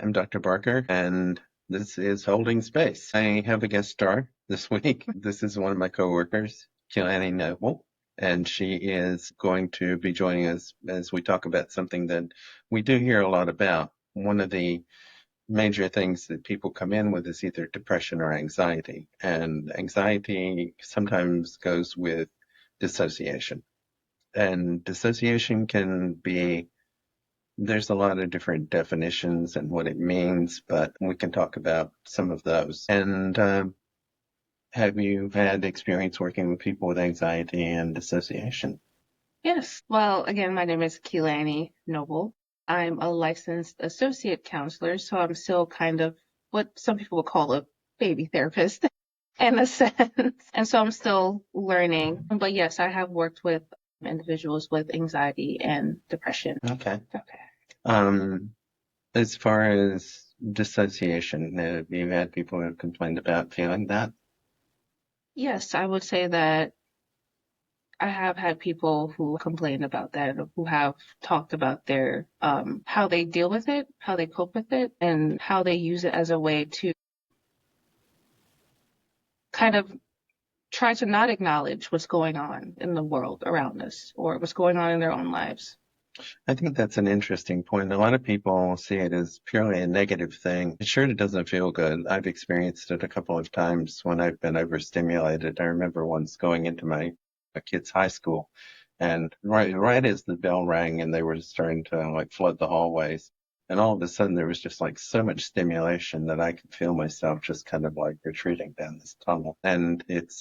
I'm Dr. Barker, and this is Holding Space. I have a guest star this week. This is one of my coworkers, Keelanny Noble, and she is going to be joining us as we talk about something that we do hear a lot about. One of the major things that people come in with is either depression or anxiety, and anxiety sometimes goes with dissociation. And dissociation can be there's a lot of different definitions and what it means, but we can talk about some of those. And have you had experience working with people with anxiety and dissociation? Yes. Well, again, my name is Keelanny Noble. I'm a licensed associate counselor, so I'm still kind of what some people would call a baby therapist in a sense. And so I'm still learning. But yes, I have worked with individuals with anxiety and depression. Okay. Okay. As far as dissociation, have you had people who have complained about feeling that? Yes, I would say that I have had people who complain about that, who have talked about their how they deal with it, how they cope with it, and how they use it as a way to kind of try to not acknowledge what's going on in the world around us or what's going on in their own lives. I think that's an interesting point. A lot of people see it as purely a negative thing. Sure, it doesn't feel good. I've experienced it a couple of times when I've been overstimulated. I remember once going into my kid's high school, and right as the bell rang and they were starting to like flood the hallways, and all of a sudden there was just like so much stimulation that I could feel myself just kind of like retreating down this tunnel. And it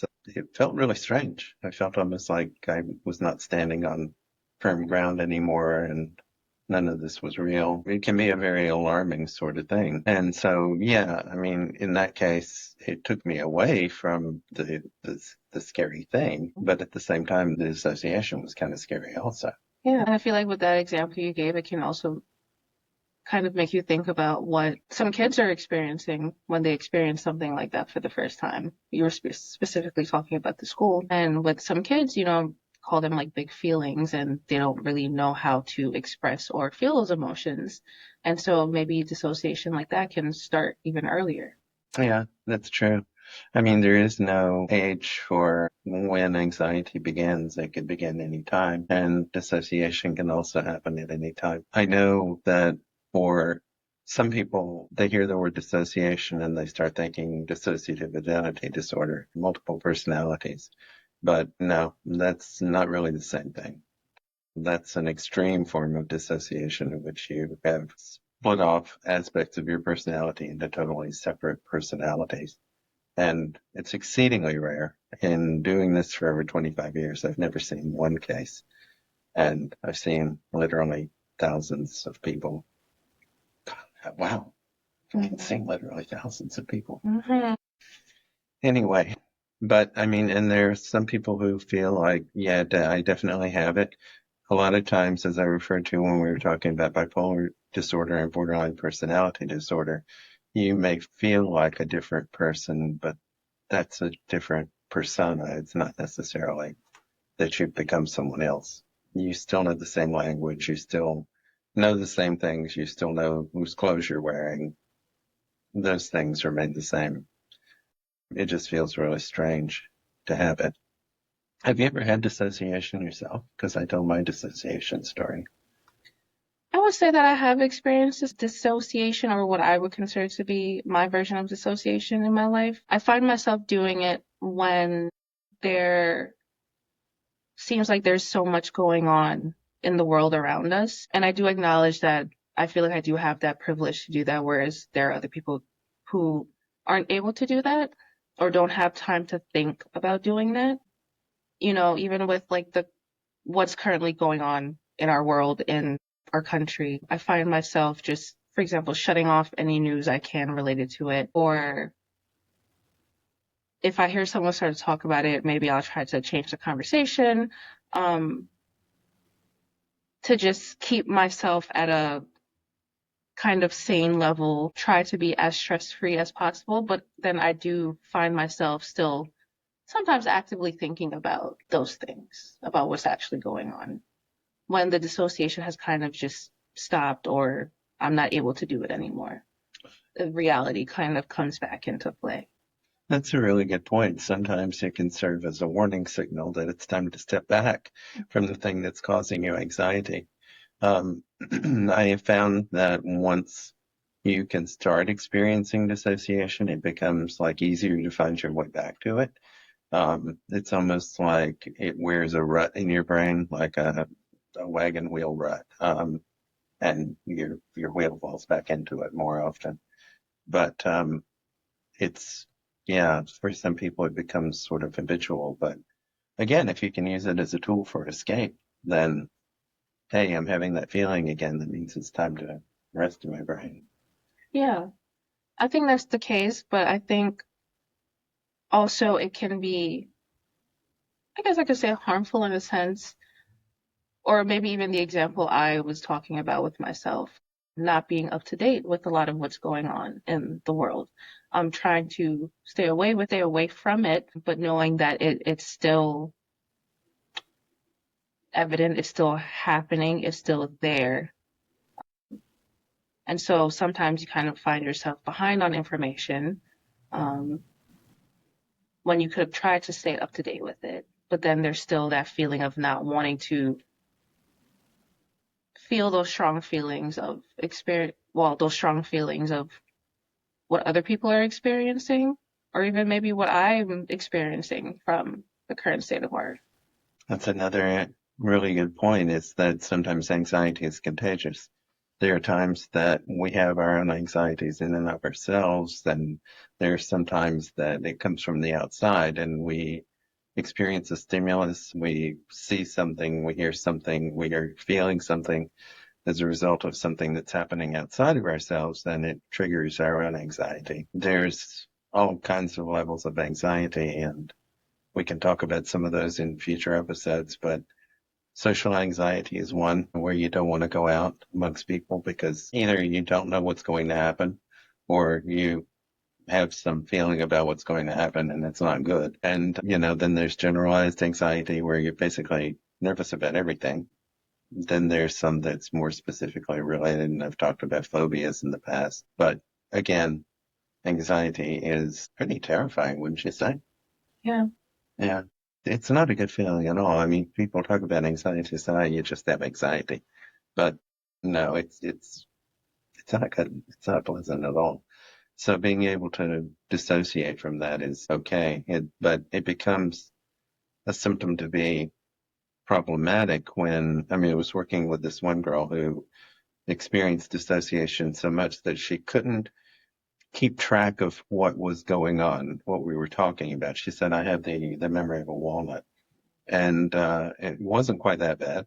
felt really strange. I felt almost like I was not standing on firm ground anymore, and none of this was real. It can be a very alarming sort of thing. And so, yeah, I mean, in that case, it took me away from the scary thing, but at the same time, the dissociation was kind of scary also. Yeah, and I feel like with that example you gave, it can also kind of make you think about what some kids are experiencing when they experience something like that for the first time. You were specifically talking about the school, and with some kids, call them like big feelings, and they don't really know how to express or feel those emotions. And so maybe dissociation like that can start even earlier. Yeah, that's true. I mean, there is no age for when anxiety begins. It can begin any time, and dissociation can also happen at any time. I know that for some people, they hear the word dissociation and they start thinking dissociative identity disorder, multiple personalities. But no, that's not really the same thing. That's an extreme form of dissociation in which you have split off aspects of your personality into totally separate personalities. And it's exceedingly rare. In doing this for over 25 years, I've never seen one case. And I've seen literally thousands of people. Wow. I've seen literally thousands of people. Mm-hmm. Anyway, but I mean, and there's some people who feel like, yeah, I definitely have it. A lot of times, as I referred to when we were talking about bipolar disorder and borderline personality disorder, you may feel like a different person, but that's a different persona. It's not necessarily that you've become someone else. You still know the same language. You still know the same things. You still know whose clothes you're wearing. Those things remain the same. It just feels really strange to have it. Have you ever had dissociation yourself? Because I told my dissociation story. I would say that I have experienced this dissociation, or what I would consider to be my version of dissociation in my life. I find myself doing it when there seems like there's so much going on in the world around us. And I do acknowledge that I feel like I do have that privilege to do that, whereas there are other people who aren't able to do that or don't have time to think about doing that. Even with like what's currently going on in our world, in our country, I find myself just, for example, shutting off any news I can related to it. Or if I hear someone start to talk about it, maybe I'll try to change the conversation, um, to just keep myself at a kind of sane level, try to be as stress-free as possible. But then I do find myself still sometimes actively thinking about those things, about what's actually going on, when the dissociation has kind of just stopped or I'm not able to do it anymore. The reality kind of comes back into play. That's a really good point. Sometimes it can serve as a warning signal that it's time to step back from the thing that's causing you anxiety. Um, I have found that once you can start experiencing dissociation, it becomes like easier to find your way back to it. It's almost like it wears a rut in your brain, like a wagon wheel rut. And your wheel falls back into it more often. But it's yeah, for some people it becomes sort of habitual. But again, if you can use it as a tool for escape, then hey, I'm having that feeling again. That means it's time to rest in my brain. Yeah, I think that's the case, but I think also it can be, I guess I could say harmful in a sense, or maybe even the example I was talking about with myself, not being up to date with a lot of what's going on in the world. I'm trying to stay away from it, but knowing that it's still evident, it's still happening, it's still there. And so sometimes you kind of find yourself behind on information, um, when you could have tried to stay up to date with it. But then there's still that feeling of not wanting to feel those strong feelings of those strong feelings of what other people are experiencing, or even maybe what I'm experiencing from the current state of art. That's another really good point is that sometimes anxiety is contagious. There are times that we have our own anxieties in and of ourselves, and there's sometimes that it comes from the outside and we experience a stimulus, we see something, we hear something, we are feeling something as a result of something that's happening outside of ourselves, then it triggers our own anxiety. There's all kinds of levels of anxiety, and we can talk about some of those in future episodes, but social anxiety is one where you don't want to go out amongst people because either you don't know what's going to happen or you have some feeling about what's going to happen and it's not good. And, then there's generalized anxiety where you're basically nervous about everything. Then there's some that's more specifically related, and I've talked about phobias in the past. But again, anxiety is pretty terrifying, wouldn't you say? Yeah. Yeah. It's not a good feeling at all. I mean, people talk about anxiety, so you just have anxiety. But no, it's not good. It's not pleasant at all. So being able to dissociate from that is okay. But it becomes a symptom to be problematic when, I mean, I was working with this one girl who experienced dissociation so much that she couldn't keep track of what was going on, what we were talking about. She said, I have the memory of a walnut. And it wasn't quite that bad.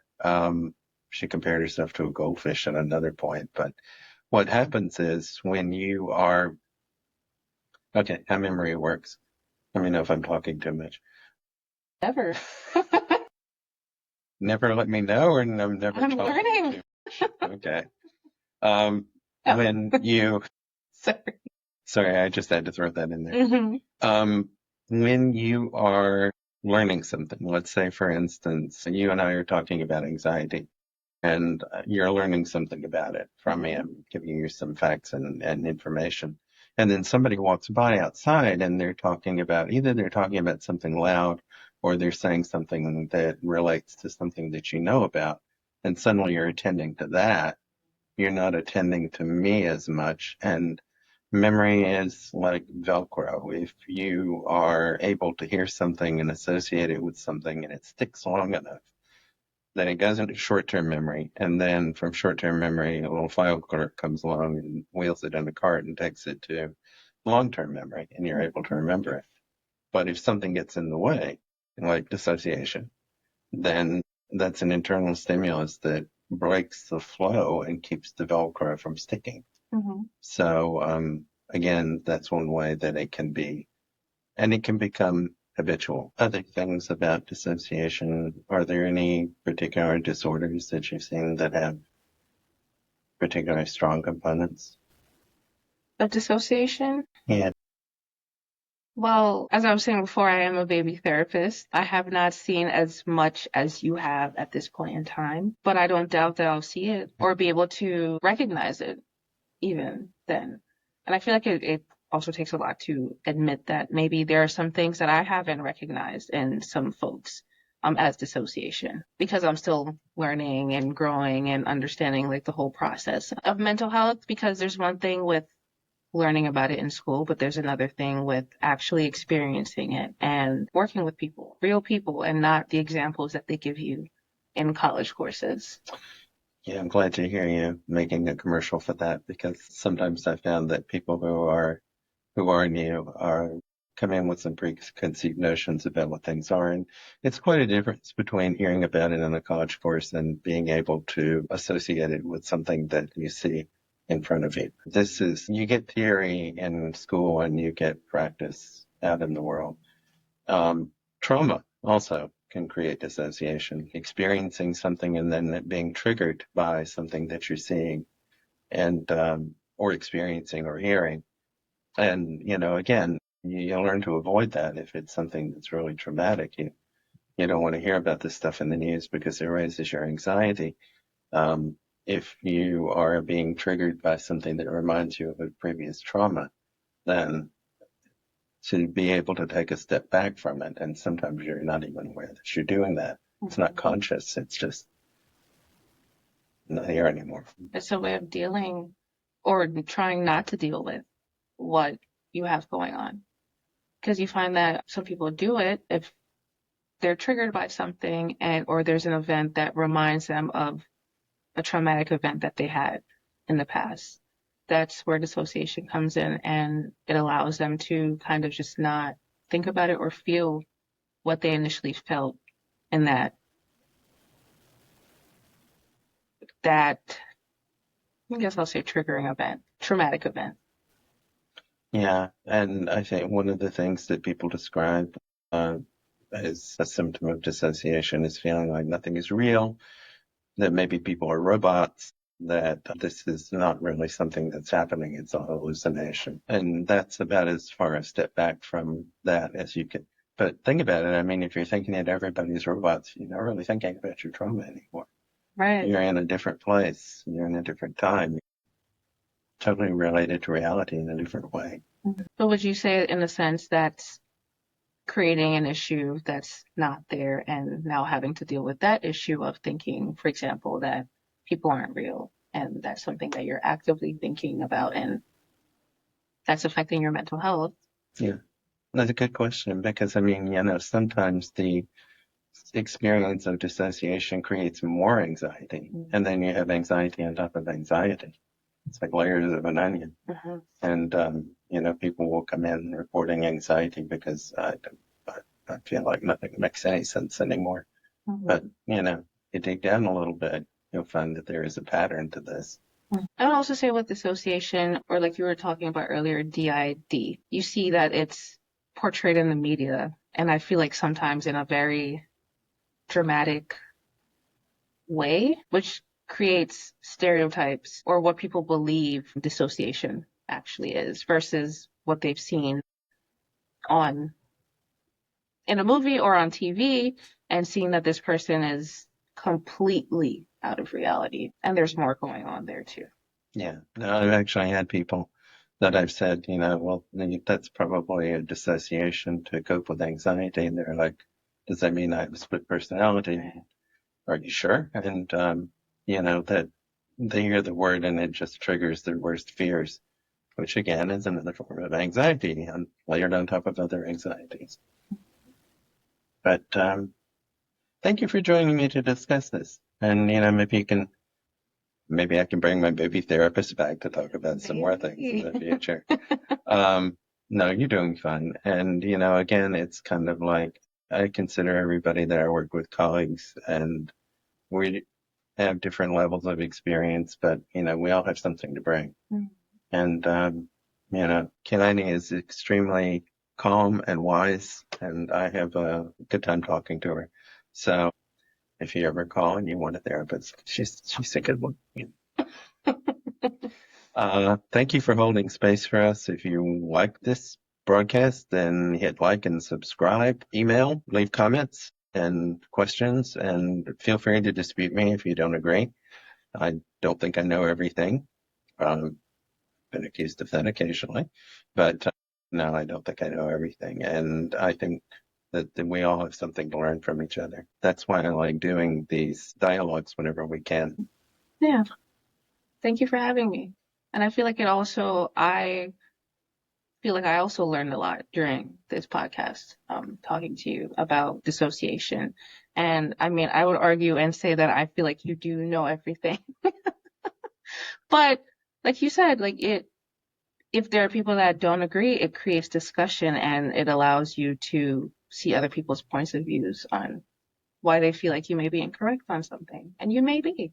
She compared herself to a goldfish at another point. But what happens is when you are, okay, how memory works. Let me know if I'm talking too much. Never. Never let me know, or I'm never I'm talking learning. too much. Okay. Oh, When you, sorry. sorry, I just had to throw that in there. Hmm. When you are learning something, let's say, for instance, you and I are talking about anxiety and you're learning something about it from me. I'm giving you some facts and information. And then somebody walks by outside and either they're talking about something loud or they're saying something that relates to something that you know about. And suddenly you're attending to that. You're not attending to me as much. And memory is like Velcro. If you are able to hear something and associate it with something and it sticks long enough, then it goes into short-term memory. And then from short-term memory, a little file clerk comes along and wheels it in a cart and takes it to long-term memory and you're able to remember it. But if something gets in the way, like dissociation, then that's an internal stimulus that breaks the flow and keeps the Velcro from sticking. Hmm. So, again, that's one way that it can be, and it can become habitual. Other things about dissociation, are there any particular disorders that you've seen that have particularly strong components? Of dissociation? Yeah. Well, as I was saying before, I am a baby therapist. I have not seen as much as you have at this point in time, but I don't doubt that I'll see it or be able to recognize it even then. And I feel like it also takes a lot to admit that maybe there are some things that I haven't recognized in some folks as dissociation because I'm still learning and growing and understanding like the whole process of mental health because there's one thing with learning about it in school, but there's another thing with actually experiencing it and working with people, real people, and not the examples that they give you in college courses. Yeah, I'm glad to hear you making a commercial for that because sometimes I found that people who are new are come in with some preconceived notions about what things are. And it's quite a difference between hearing about it in a college course and being able to associate it with something that you see in front of you. You get theory in school and you get practice out in the world. Trauma also can create dissociation, experiencing something and then it being triggered by something that you're seeing and, or experiencing or hearing. And, again, you learn to avoid that if it's something that's really traumatic. You don't want to hear about this stuff in the news because it raises your anxiety. If you are being triggered by something that reminds you of a previous trauma, then to be able to take a step back from it, and sometimes you're not even aware that you're doing that. It's not conscious. It's just not here anymore. It's a way of dealing or trying not to deal with what you have going on. Because you find that some people do it if they're triggered by something and or there's an event that reminds them of a traumatic event that they had in the past. That's where dissociation comes in and it allows them to kind of just not think about it or feel what they initially felt in that I guess I'll say triggering event, traumatic event. Yeah, and I think one of the things that people describe uh, as a symptom of dissociation is feeling like nothing is real, that maybe people are robots, that this is not really something that's happening, it's a hallucination. And that's about as far a step back from that as you can. But think about it. I mean, if you're thinking that everybody's robots, you're not really thinking about your trauma anymore. Right. You're in a different place. You're in a different time. Totally related to reality in a different way. So would you say in a sense that's creating an issue that's not there and now having to deal with that issue of thinking, for example, that people aren't real and that's something that you're actively thinking about and that's affecting your mental health? Yeah, that's a good question because I mean, sometimes the experience of dissociation creates more anxiety, and then you have anxiety on top of anxiety. It's like layers of an onion. Mm-hmm. And, people will come in reporting anxiety because I feel like nothing makes any sense anymore. Mm-hmm. But, you dig down a little bit, you'll find that there is a pattern to this. I would also say with dissociation, or like you were talking about earlier, DID, you see that it's portrayed in the media, and I feel like sometimes in a very dramatic way, which creates stereotypes or what people believe dissociation actually is versus what they've seen on in a movie or on TV and seeing that this person is completely out of reality. And there's more going on there too. Yeah. No, I've actually had people that I've said, well, that's probably a dissociation to cope with anxiety. And they're like, does that mean I have a split personality? Are you sure? And, that they hear the word and it just triggers their worst fears, which again is another form of anxiety and layered on top of other anxieties. But, thank you for joining me to discuss this. And, maybe I can bring my baby therapist back to talk about some more things in the future. No, you're doing fine. And, again, it's kind of like I consider everybody that I work with colleagues and we have different levels of experience, but, we all have something to bring. Mm-hmm. And, Kilani is extremely calm and wise, and I have a good time talking to her. So if you ever call and you want a therapist, she's a good one. Thank you for holding space for us. If you like this broadcast, then hit like and subscribe, email, leave comments and questions, and feel free to dispute me if you don't agree. I don't think I know everything. been accused of that occasionally, but no, I don't think I know everything. And I think that we all have something to learn from each other. That's why I like doing these dialogues whenever we can. Yeah. Thank you for having me. And I feel like I also learned a lot during this podcast, talking to you about dissociation. And I mean, I would argue and say that I feel like you do know everything. But like you said, if there are people that don't agree, it creates discussion and it allows you to see other people's points of views on why they feel like you may be incorrect on something. And you may be.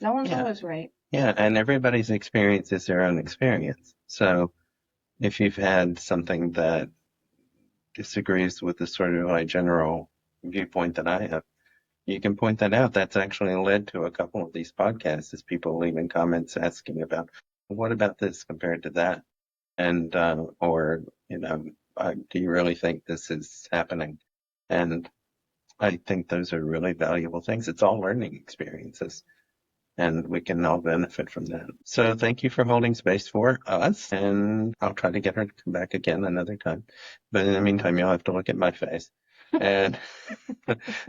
No one's Yeah. always right. Yeah. And everybody's experience is their own experience. So if you've had something that disagrees with the sort of like general viewpoint that I have, you can point that out. That's actually led to a couple of these podcasts is people leaving comments asking about what about this compared to that? And, or, do you really think this is happening? And I think those are really valuable things. It's all learning experiences and we can all benefit from that. So thank you for holding space for us, and I'll try to get her to come back again another time. But in the meantime, you'll have to look at my face. And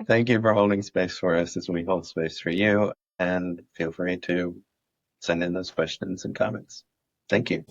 thank you for holding space for us as we hold space for you. And feel free to send in those questions and comments. Thank you.